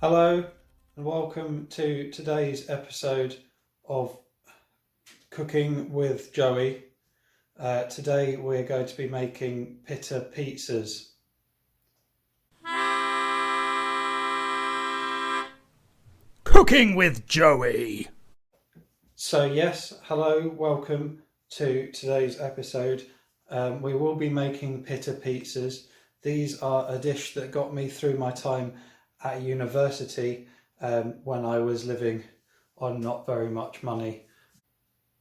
Hello and welcome to today's episode of Cooking with Joey. Today we're going to be making Pitta pizzas. Cooking with Joey. So yes, hello, welcome to today's episode. We will be making Pitta pizzas. These are a dish that got me through my time at university when I was living on not very much money.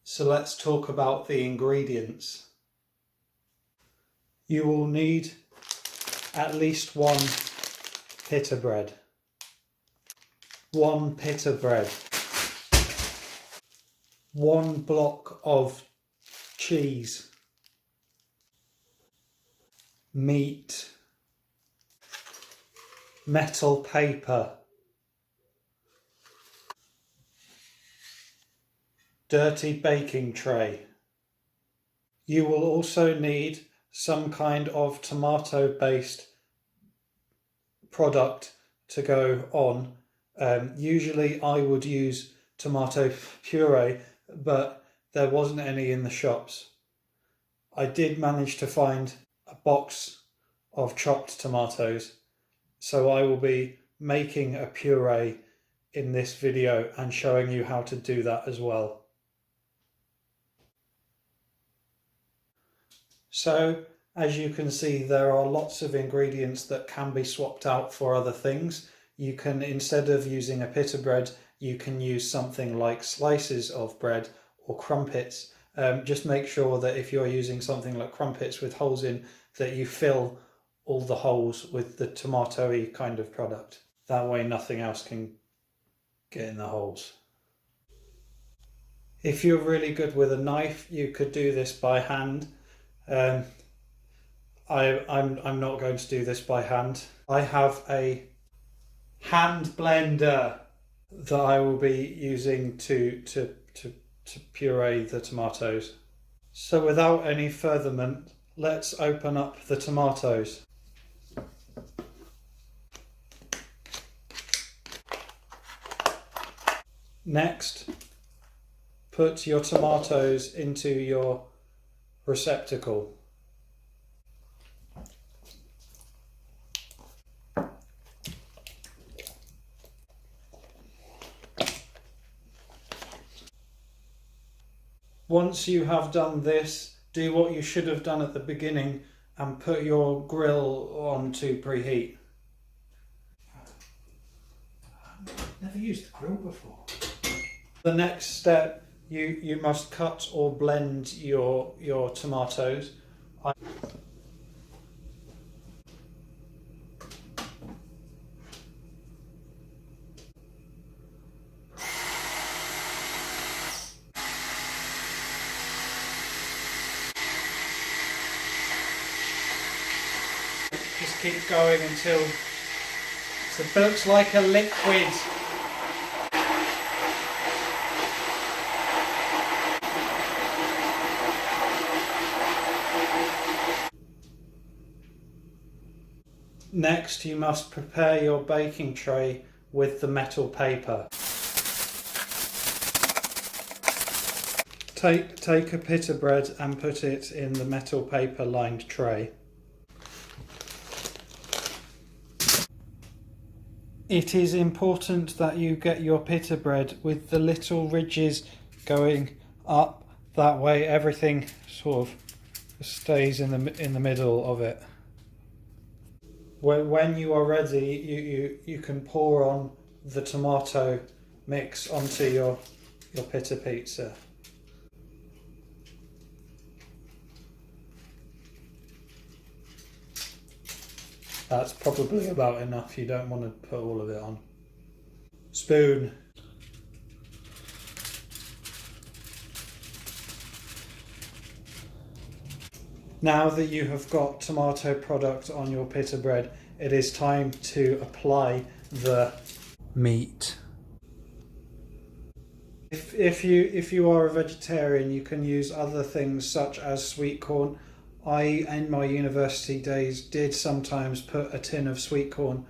So let's talk about the ingredients. You will need at least one pita bread. One pita bread. 1 block of cheese. Meat. Metal paper. Dirty baking tray. You will also need some kind of tomato-based product to go on. Usually I would use tomato puree, but there wasn't any in the shops. I did manage to find a box of chopped tomatoes, so I will be making a puree in this video and showing you how to do that as well. So, as you can see, there are lots of ingredients that can be swapped out for other things. You can, instead of using a pita bread, you can use something like slices of bread or crumpets. Just make sure that if you're using something like crumpets with holes in, that you fill all the holes with the tomatoey kind of product. That way nothing else can get in the holes. If you're really good with a knife, you could do this by hand. I'm not going to do this by hand. I have a hand blender that I will be using to puree the tomatoes. So without any furtherment, let's open up the tomatoes. Next, put your tomatoes into your receptacle. Once you have done this, do what you should have done at the beginning and put your grill on to preheat. I've never used the grill before. The next step, you must cut or blend your tomatoes. Just keep going until it looks like a liquid. Next, you must prepare your baking tray with the metal paper. Take a pita bread and put it in the metal paper lined tray. It is important that you get your pita bread with the little ridges going up. That way everything sort of stays in the middle of it. When you are ready, you can pour on the tomato mix onto your pita pizza. That's probably about enough. You don't want to put all of it on. Spoon. Now that you have got tomato product on your pita bread, it is time to apply the meat. If you are a vegetarian, you can use other things such as sweet corn. I, in my university days, did sometimes put a tin of sweet corn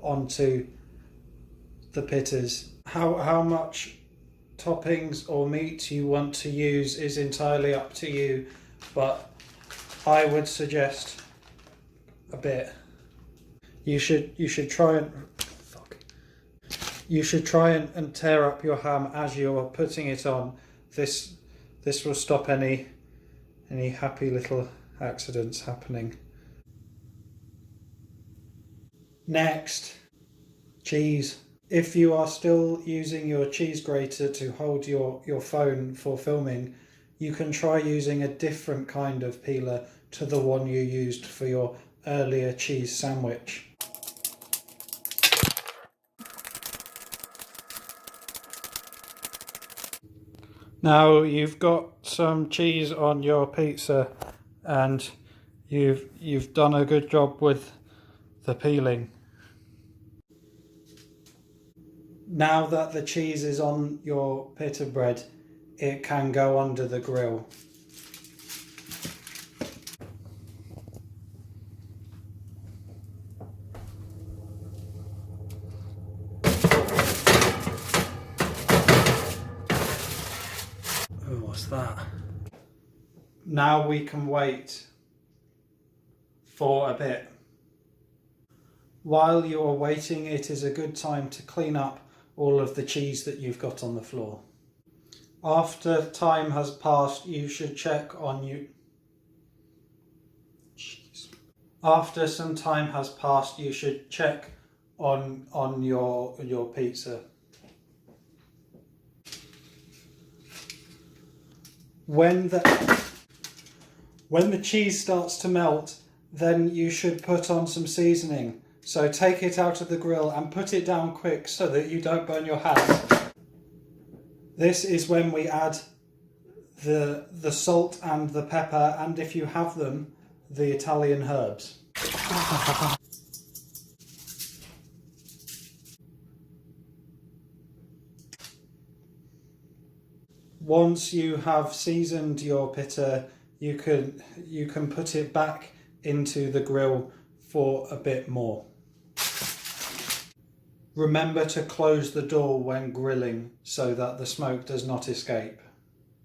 onto the pittas. How much toppings or meat you want to use is entirely up to you, but I would suggest a bit. You should try and and tear up your ham as you're putting it on. This will stop any happy little accidents happening. Next, cheese. If you are still using your cheese grater to hold your phone for filming, you can try using a different kind of peeler to the one you used for your earlier cheese sandwich. Now you've got some cheese on your pizza and you've done a good job with the peeling. Now that the cheese is on your pita bread, it can go under the grill. Oh, what's that? Now we can wait for a bit. While you are waiting, it is a good time to clean up all of the cheese that you've got on the floor. After time has passed, you should check on you. After some time has passed, you should check on your pizza. When the cheese starts to melt, then you should put on some seasoning. So take it out of the grill and put it down quick so that you don't burn your hands. This is when we add the salt and the pepper, and if you have them, the Italian herbs. Once you have seasoned your pitta, you can put it back into the grill for a bit more. Remember to close the door when grilling so that the smoke does not escape.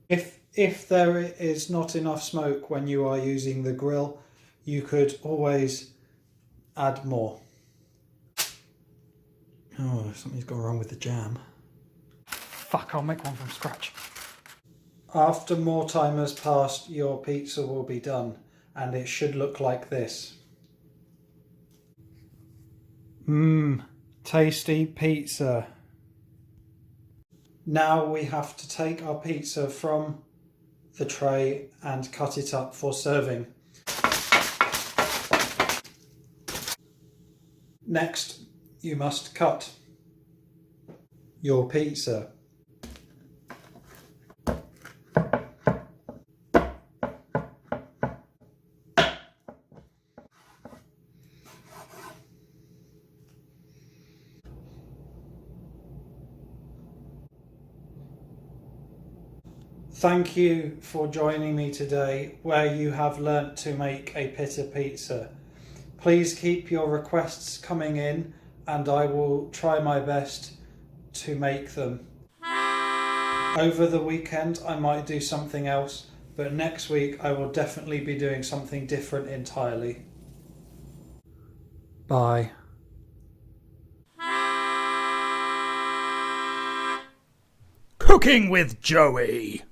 If there is not enough smoke when you are using the grill, you could always add more. Oh, something's gone wrong with the jam. Fuck, I'll make one from scratch. After more time has passed, your pizza will be done, and it should look like this. Tasty pizza. Now we have to take our pizza from the tray and cut it up for serving. Next, you must cut your pizza. Thank you for joining me today, where you have learnt to make a Pitta pizza. Please keep your requests coming in and I will try my best to make them. Over the weekend I might do something else, but next week I will definitely be doing something different entirely. Bye. Cooking with Joey.